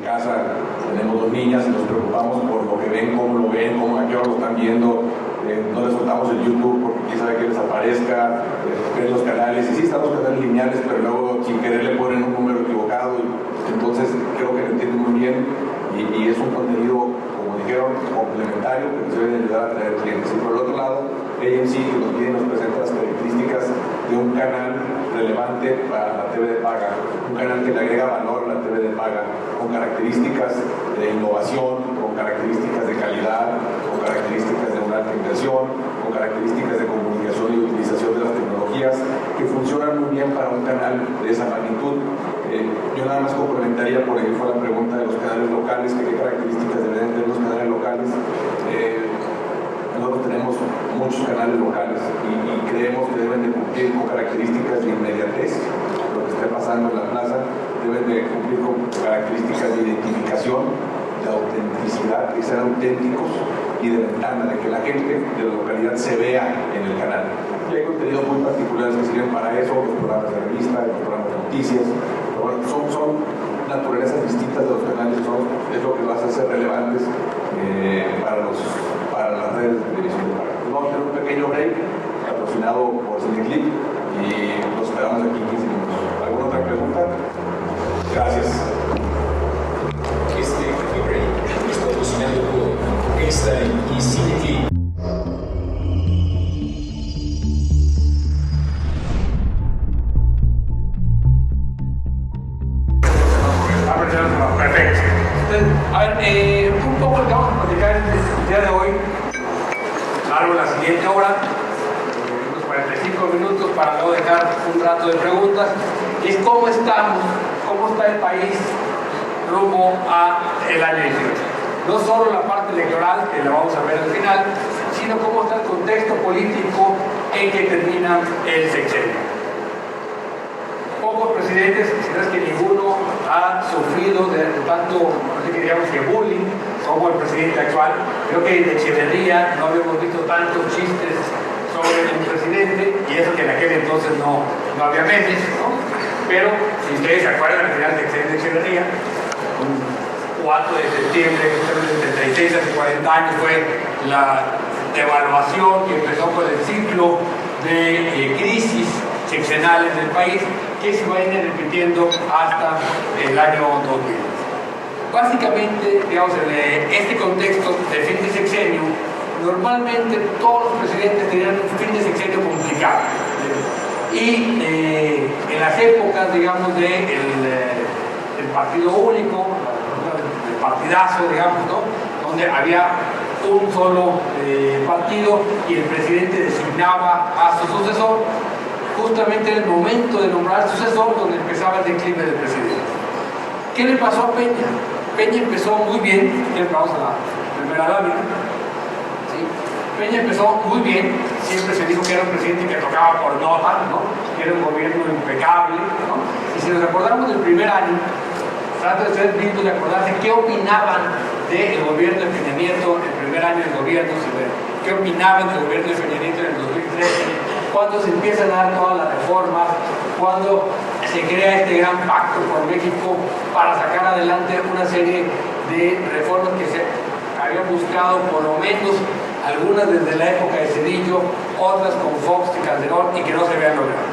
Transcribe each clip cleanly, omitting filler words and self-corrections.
casa tenemos 2 niñas y nos preocupamos por lo que ven, cómo a qué hora lo están viendo. No les soltamos el YouTube porque quién sabe que les aparezca, ven los canales, y sí están los canales lineales, pero luego sin querer le ponen un número equivocado, y entonces creo que lo entienden muy bien, y es un contenido, como dijeron, complementario, que nos debe de ayudar a traer clientes. Y por el otro lado, AMC, que nos presenta las características de un canal relevante para la TV de paga, un canal que le agrega valor a la TV de paga, con características de innovación, con características de calidad, con características de una alta inversión, con características de comunicación y utilización de las tecnologías que funcionan muy bien para un canal de esa magnitud. Yo nada más complementaría, por ahí fue la pregunta de los canales locales, que qué características deben tener los canales locales. Nosotros tenemos muchos canales locales y creemos que deben de cumplir con características de inmediatez. Lo que esté pasando en la plaza deben de cumplir con características de identificación, de autenticidad, que sean auténticos, y de ventana, de que la gente de la localidad se vea en el canal. Y hay contenidos muy particulares que sirven para eso, los programas de revista, los programas de noticias, pero bueno, son naturalezas distintas de los canales, es lo que los hace ser relevantes para las redes de televisión de paga. Vamos a tener un pequeño break patrocinado por Cineclip y los esperamos aquí 15 minutos. ¿Alguna otra pregunta? Gracias. Este break es patrocinado por Esta y Cineclip. Perfecto. A ver, un poco lo que vamos a platicar el día de hoy, largo la siguiente hora, unos 45 minutos para luego dejar un rato de preguntas, es cómo estamos, cómo está el país rumbo a el año 18. No solo la parte electoral, que la vamos a ver al final, sino cómo está el contexto político en que termina el sexenio. Pocos presidentes, si no es que ninguno, ha sufrido de tanto, no sé qué digamos, que bullying como el presidente actual. Creo que en Echeverría no habíamos visto tantos chistes sobre un presidente, y eso que en aquel entonces no había memes, ¿no? Pero si ustedes se acuerdan, al final de Echeverría, un 4 de septiembre del 76, hace 40 años, fue la devaluación que empezó con el ciclo de crisis seccionales del país, que se va a ir repitiendo hasta el año 2000. Básicamente, digamos, en este contexto de fin de sexenio, normalmente todos los presidentes tenían un fin de sexenio complicado. Y en las épocas, digamos, del partido único, del partidazo, digamos, ¿no?, donde había un solo partido y el presidente designaba a su sucesor, justamente en el momento de nombrar al sucesor donde empezaba el declive del presidente. ¿Qué le pasó a Peña? Peña empezó muy bien, vamos a la primera lámina. ¿Sí? Peña empezó muy bien, siempre se dijo que era un presidente que tocaba por nota, ¿no?, que era un gobierno impecable, ¿no? Y si nos acordamos del primer año, trata de ser dignos de acordarse qué opinaban del gobierno de Peña Nieto, el primer año del gobierno, qué opinaban del gobierno de Peña Nieto en el 2013, cuando se empiezan a dar todas las reformas, cuando se crea este gran pacto por México para sacar adelante una serie de reformas que se habían buscado, por lo menos algunas desde la época de Zedillo, otras con Fox y Calderón, y que no se habían logrado.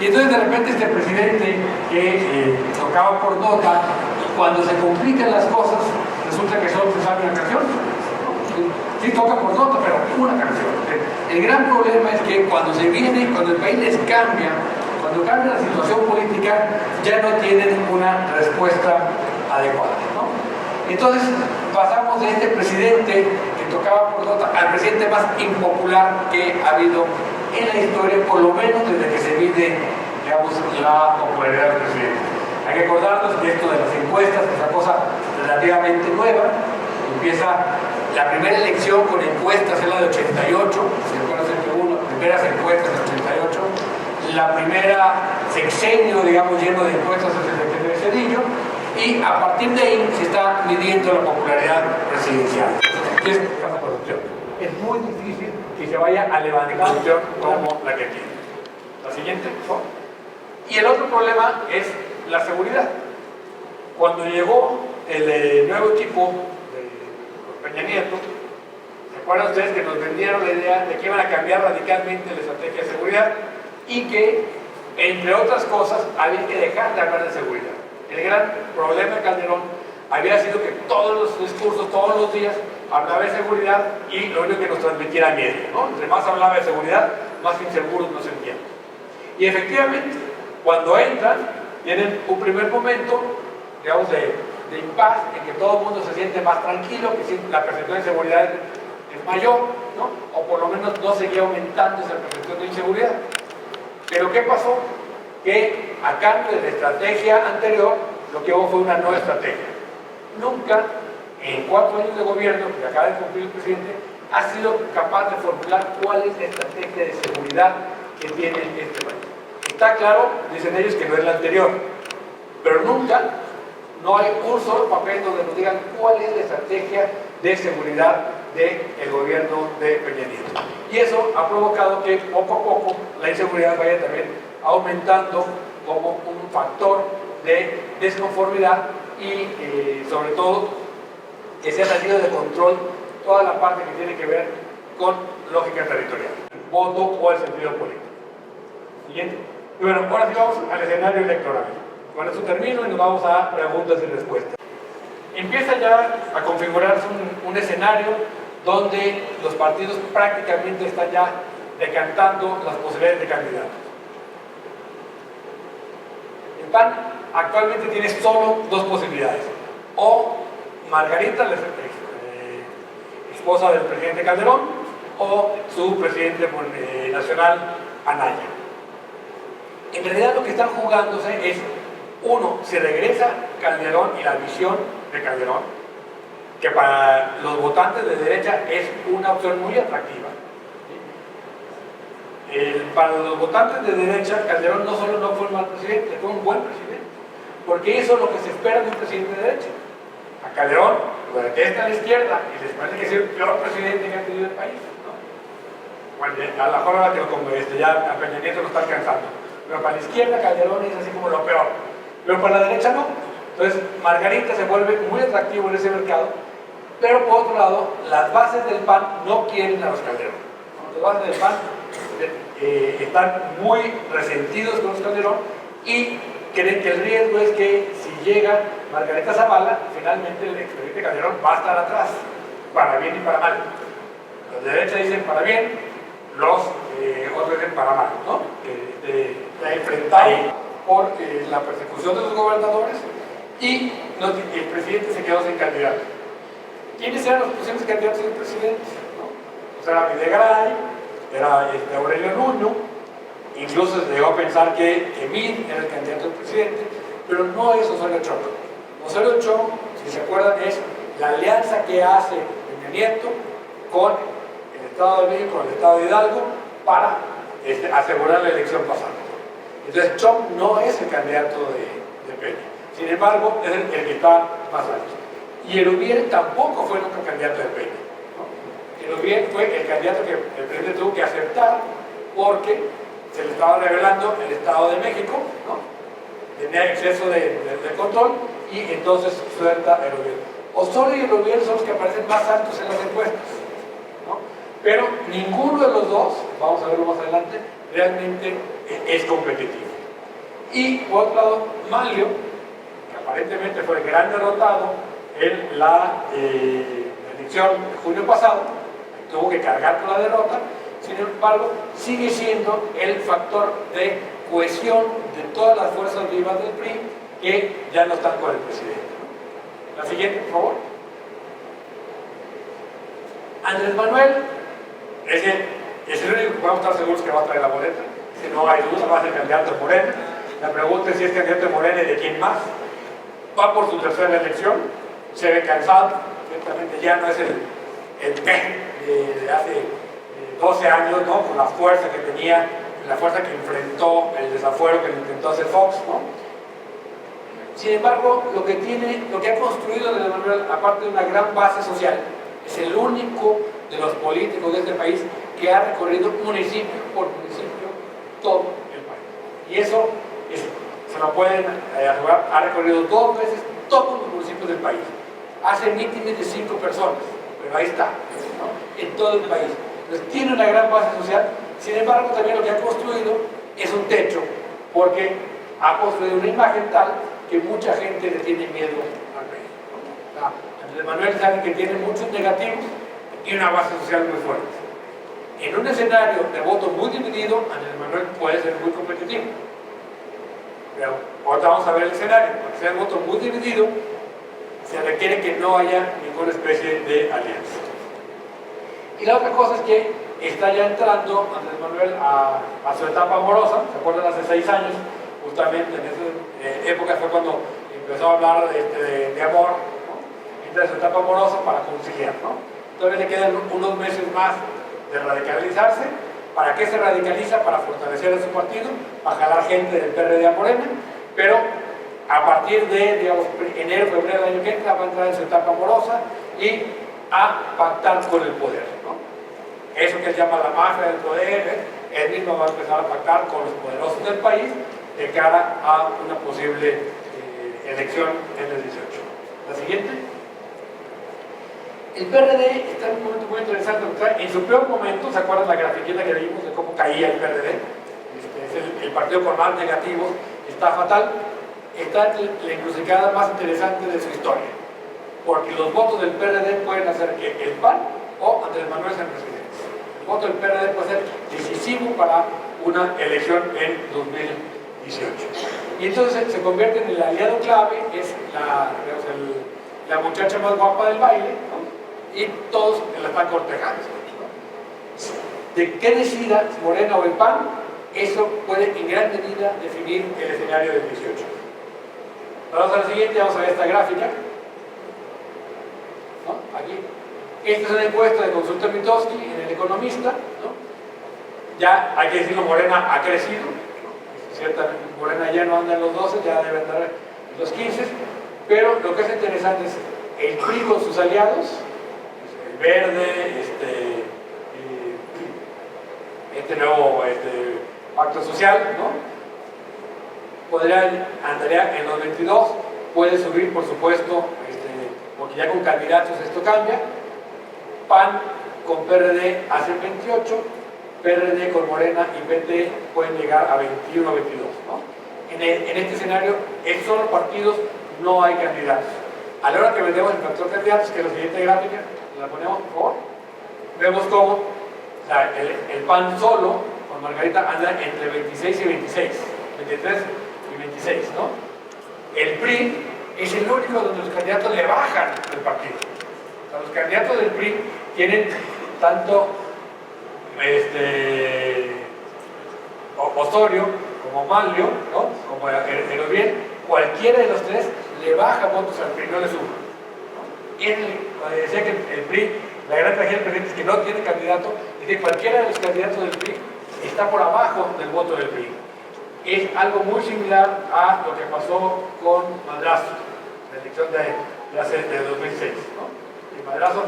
Y entonces de repente este presidente que tocaba por nota, cuando se complican las cosas, resulta que solo se sabe una canción. Sí toca por nota, pero una canción. El gran problema es que cuando el país les cambia, cuando cambia la situación política, ya no tienen una respuesta adecuada, ¿no? Entonces pasamos de este presidente que tocaba por nota al presidente más impopular que ha habido en la historia, por lo menos desde que se mide, digamos, la popularidad del presidente. Hay que acordarnos de esto de las encuestas, que es una cosa relativamente nueva. Empieza la primera elección con encuestas, es la de 88, si recuerdan que hubo las primeras encuestas de 88. La primera sexenio, digamos, lleno de encuestas es el sexenio de Zedillo, y a partir de ahí se está midiendo la popularidad presidencial. ¿Qué es la corrupción? Es muy difícil que se vaya a levantar corrupción como la que tiene. La siguiente, por favor. Y el otro problema es la seguridad. Cuando llegó el nuevo equipo de Peña Nieto, ¿se acuerdan ustedes que nos vendieron la idea de que iban a cambiar radicalmente la estrategia de seguridad y que, entre otras cosas, había que dejar de hablar de seguridad? El gran problema de Calderón había sido que todos los discursos, todos los días, hablaba de seguridad y lo único que nos transmitiera miedo, ¿no? Entre más hablaba de seguridad, más inseguros nos sentíamos. Y efectivamente, cuando entran, tienen un primer momento, digamos, de impas, en que todo el mundo se siente más tranquilo, que la percepción de seguridad es mayor, ¿no? O por lo menos no seguía aumentando esa percepción de inseguridad. Pero ¿qué pasó? Que a cambio de la estrategia anterior, lo que hubo fue una nueva estrategia. Nunca, en 4 años de gobierno que acaba de cumplir el presidente, ha sido capaz de formular cuál es la estrategia de seguridad que tiene este país. Está claro, dicen ellos, que no es la anterior, pero nunca, no hay un solo papel donde nos digan cuál es la estrategia de seguridad del gobierno de Peña Nieto. Y eso ha provocado que poco a poco la inseguridad vaya también aumentando como un factor de desconformidad y sobre todo que se ha salido de control toda la parte que tiene que ver con lógica territorial, el voto o el sentido político. Siguiente. Y bueno, ahora sí vamos al escenario electoral. Con eso termino y nos vamos a preguntas y respuestas. Empieza ya a configurarse un escenario donde los partidos prácticamente están ya decantando las posibilidades de candidatos. El PAN actualmente tiene solo 2 posibilidades: o Margarita, la esposa del presidente Calderón, o su presidente nacional, Anaya. En realidad lo que están jugándose es, uno, si regresa Calderón y la visión de Calderón, que para los votantes de derecha es una opción muy atractiva. Para los votantes de derecha, Calderón no solo no fue un mal presidente, fue un buen presidente, porque hizo lo que se espera de un presidente de derecha. A Calderón lo detesta a la izquierda y les parece que es el peor presidente que ha tenido el país, ¿no? Bueno, a la hora que ya a Peña Nieto lo está alcanzando, pero para la izquierda Calderón es así como lo peor, pero para la derecha no. Entonces Margarita se vuelve muy atractivo en ese mercado, pero por otro lado las bases del PAN no quieren a los Calderón, ¿no? Las bases del PAN están muy resentidos con los Calderón y creen que el riesgo es que si llega Margarita Zavala, finalmente el expresidente Calderón va a estar atrás, para bien y para mal. Los de derecha dicen para bien, los otros dicen para mal, ¿no? La enfrentado por la persecución de los gobernadores y el presidente se quedó sin candidato. ¿Quiénes eran los posibles candidatos del presidente? ¿No? Pues era Videgaray, era Aurelio Nuño, incluso se llegó a pensar que Emil era el candidato del presidente, pero no es Osorio Chong. Osorio Chong, si se acuerdan, es la alianza que hace Peña Nieto con el Estado de México, con el Estado de Hidalgo, para asegurar la elección pasada. Entonces Chong no es el candidato de Peña, sin embargo es el que está más alto. Y Erubiel tampoco fue nunca candidato de Peña, ¿no? Erubiel fue el candidato que el presidente tuvo que aceptar porque se le estaba revelando el Estado de México, ¿no? Tenía exceso de control y entonces suelta a Erubiel. Osorio y Erubiel son los que aparecen más altos en las encuestas, ¿no? Pero ninguno de los dos, vamos a verlo más adelante, realmente es competitivo. Y por otro lado, Manlio, que aparentemente fue el gran derrotado en la elección de junio pasado, tuvo que cargar con la derrota, sin embargo, sigue siendo el factor de cohesión de todas las fuerzas vivas del PRI que ya no están con el presidente. La siguiente, por favor. Andrés Manuel es el único que podemos estar seguros que va a traer la boleta. Si no hay duda, va a ser candidato de Morena. La pregunta es si es candidato de Morena y de quién más. Va por su tercera elección, se ve cansado, ciertamente ya no es el de hace 12 años, ¿no? Con la fuerza que tenía, la fuerza que enfrentó el desafuero que le intentó hacer Fox, ¿no? Sin embargo, lo que ha construido Andrés Manuel, aparte de una gran base social, es el único de los políticos de este país que ha recorrido municipio por municipio todo el país. Y eso se lo pueden asegurar, ha recorrido 2 veces todos los municipios del país. Hace mítines de 5 personas, pero ahí está, ¿no? En todo el país. Entonces tiene una gran base social, sin embargo también lo que ha construido es un techo, porque ha construido una imagen tal que mucha gente le tiene miedo al rey, ¿no? Andrés Manuel sabe que tiene muchos negativos y una base social muy fuerte. En un escenario de voto muy dividido, Andrés Manuel puede ser muy competitivo. Pero ahorita vamos a ver el escenario. Para que sea un voto muy dividido, se requiere que no haya ninguna especie de alianza. Y la otra cosa es que está ya entrando Andrés Manuel a su etapa amorosa. ¿Se acuerdan? Hace 6 años, justamente en esa época fue cuando empezó a hablar de amor, ¿no? Entra en su etapa amorosa para conciliar, ¿no? Todavía le quedan unos meses más de radicalizarse. ¿Para qué se radicaliza? Para fortalecer a su partido, para jalar gente del PRD a Morena, pero a partir de, digamos, enero, febrero del año que entra, va a entrar en su etapa amorosa y a pactar con el poder, ¿no? Eso que se llama la mafia del poder, él mismo va a empezar a pactar con los poderosos del país de cara a una posible elección en el 18. La siguiente. El PRD está en un momento muy interesante. En su peor momento, ¿se acuerdan la grafiquita que vimos de cómo caía el PRD? Es el partido con más negativos, está fatal. Está la encrucijada más interesante de su historia, porque los votos del PRD pueden hacer que el PAN o Andrés Manuel sean presidentes. El voto del PRD puede ser decisivo para una elección en 2018. Y entonces se convierte en el aliado clave, es la muchacha más guapa del baile, ¿no? Y todos la están cortejando, ¿no? De qué decida Morena o el PAN, eso puede en gran medida definir el escenario del 18. Vamos a la siguiente, vamos a ver esta gráfica, ¿no? Aquí. Esta es una encuesta de Consulta Mitofsky en El Economista, ¿no? Ya hay que decirlo, Morena ha crecido, ¿no? Ciertamente Morena ya no anda en los 12, ya debe andar en los 15, pero lo que es interesante es el PRI con sus aliados, el Verde, este nuevo pacto social, ¿no? Andaría en los 22, puede subir, por supuesto, porque ya con candidatos esto cambia. PAN con PRD hace 28, PRD con Morena y PT pueden llegar a 21 o 22, ¿no? En este escenario, es solo partidos, no hay candidatos. A la hora que vendemos el factor candidatos, que es la siguiente gráfica, la ponemos por favor, vemos cómo, o sea, el PAN solo, con Margarita, anda entre 26 y 26, 23 y 26, ¿no? El PRI es el único donde los candidatos le bajan del partido. O sea, los candidatos del PRI tienen tanto Osorio como Manlio, ¿no? Como Erobiel, cualquiera de los tres le baja votos al PRI, no le suma, ¿no? Y decía que el PRI, la gran tragedia del presidente es que no tiene candidato, es que cualquiera de los candidatos del PRI está por abajo del voto del PRI. Es algo muy similar a lo que pasó con Madrazo, la elección de 2006, ¿no? Y Madrazo,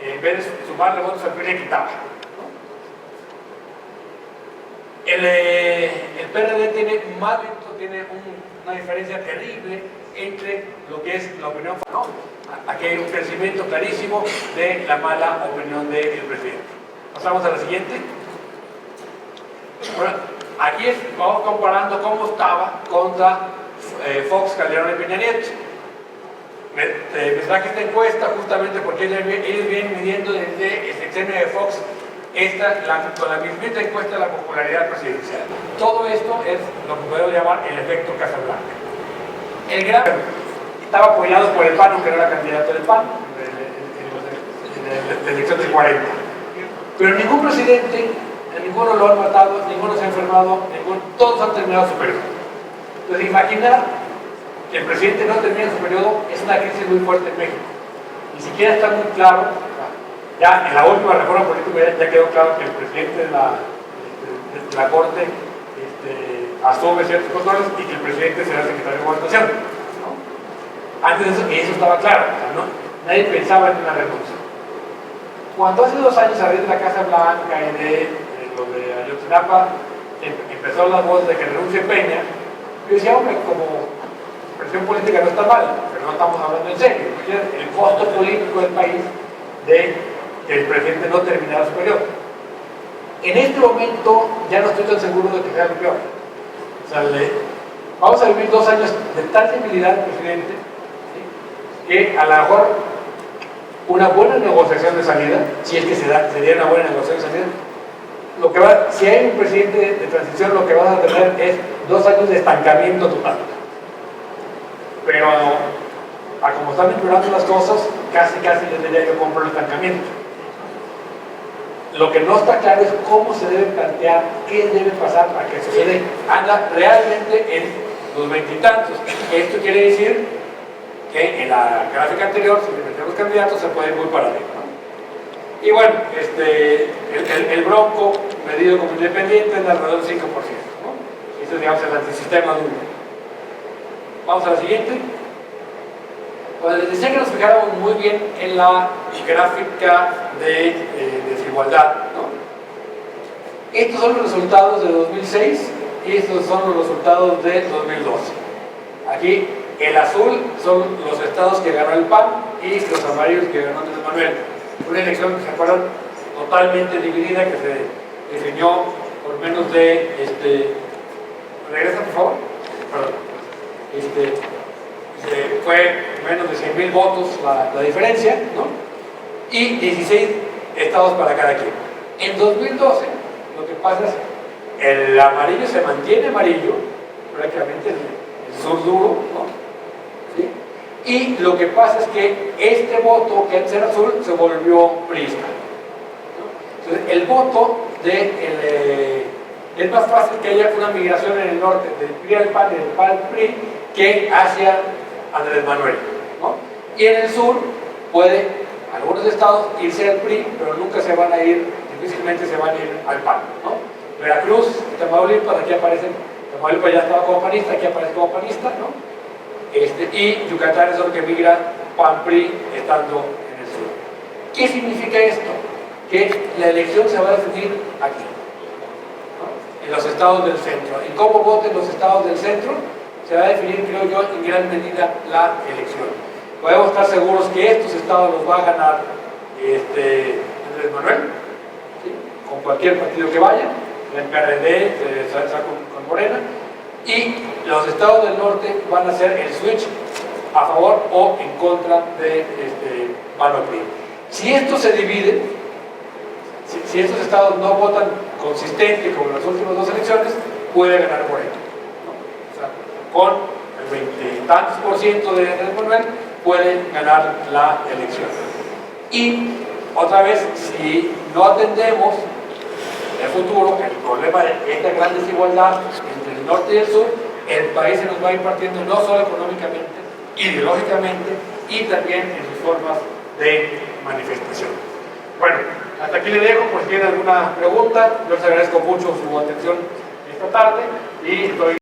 en vez de sumarle votos al PRI, le quitaba, ¿no? El PRD tiene más votos, tiene una diferencia terrible entre lo que es la opinión, ¿no? Aquí hay un crecimiento clarísimo de la mala opinión del presidente. Pasamos a la siguiente. Bueno, aquí vamos comparando cómo estaba contra Fox, Calderón y Peña Nieto. Me traje esta encuesta justamente porque ellos vienen midiendo desde el sexenio de Fox con la misma encuesta de la popularidad presidencial. Todo esto es lo que podemos llamar el efecto Casablanca. El gran estaba apoyado por el PAN, aunque no era candidato del PAN en la elección del 40. Pero ningún presidente, ninguno lo han matado, ninguno se ha enfermado, todos han terminado su periodo. Entonces, imaginar que el presidente no termine su periodo es una crisis muy fuerte en México. Ni siquiera está muy claro, ya en la última reforma política ya quedó claro que el presidente de la Corte asume ciertos controles y que el presidente será el secretario de Gobernación, ¿no? Antes de eso estaba claro, o sea, ¿no? Nadie pensaba en una renuncia. Cuando hace 2 años, a raíz de la Casa Blanca y de lo de Ayotzinapa, empezó las voces de que renuncie Peña, yo decía, hombre, como presión política no está mal, pero no estamos hablando en serio, el costo político del país de que el presidente no terminara su periodo. En este momento ya no estoy tan seguro de que sea lo peor. O sea, vamos a vivir 2 años de tal debilidad del presidente, ¿sí?, que a lo mejor una buena negociación de salida, si es que sería una buena negociación de salida, si hay un presidente de transición, lo que vas a tener es 2 años de estancamiento total. Pero a como están empeorando las cosas, casi yo diría que compro el estancamiento. Lo que no está claro es cómo se debe plantear, qué debe pasar para que se quede, anda realmente en los 20 y tantos. Esto quiere decir que en la gráfica anterior, si le metemos los candidatos, se puede ir muy para arriba, ¿no? Y bueno, el Bronco, medido como independiente, es de alrededor del 5%, ¿no? Eso, digamos, el antisistema duro. Vamos a la siguiente. Pues les decía que nos fijáramos muy bien en la gráfica de desigualdad, ¿no? Estos son los resultados de 2006 y estos son los resultados de 2012. Aquí el azul son los estados que ganó el PAN y los amarillos que ganó Andrés Manuel. Una elección, ¿se acuerdan?, totalmente dividida, que se definió por menos de... ¿Regresa, por favor? Perdón. Fue menos de 100,000 votos la diferencia, ¿no? Y 16 estados para cada quien. En 2012, lo que pasa es el amarillo se mantiene amarillo, prácticamente el sur duro, ¿no? ¿Sí? Y lo que pasa es que este voto, que antes era azul, se volvió priista, ¿no? Entonces, el voto es más fácil que haya una migración en el norte del PRI al PAN y del PAN al PRI que hacia Andrés Manuel, ¿no? Y en el sur puede algunos estados irse al PRI, pero nunca se van a ir, difícilmente se van a ir al PAN, ¿no? Veracruz, Tamaulipas, aquí aparecen, Tamaulipas ya estaba como panista, aquí aparece como panista, ¿no? Y Yucatán es donde migra PAN-PRI estando en el sur. ¿Qué significa esto? Que la elección se va a definir aquí, ¿no?, en los estados del centro. ¿Y cómo voten los estados del centro? Se va a definir, creo yo, en gran medida la elección. Podemos estar seguros que estos estados los va a ganar Andrés Manuel, ¿sí?, con cualquier partido que vaya, el PRD, con Morena, y los estados del norte van a hacer el switch a favor o en contra de PAN-PRI. Si estos se dividen, si estos estados no votan consistente como en las últimas 2 elecciones, puede ganar Morena, ¿no? O sea, con el 20 y tantos % de Andrés Manuel puede ganar la elección. Y otra vez, si no atendemos en el futuro el problema de esta gran desigualdad entre el norte y el sur, el país se nos va a ir partiendo no solo económicamente, ideológicamente y también en sus formas de manifestación. Bueno, hasta aquí le dejo. Pues si tienen alguna pregunta, yo les agradezco mucho su atención esta tarde y estoy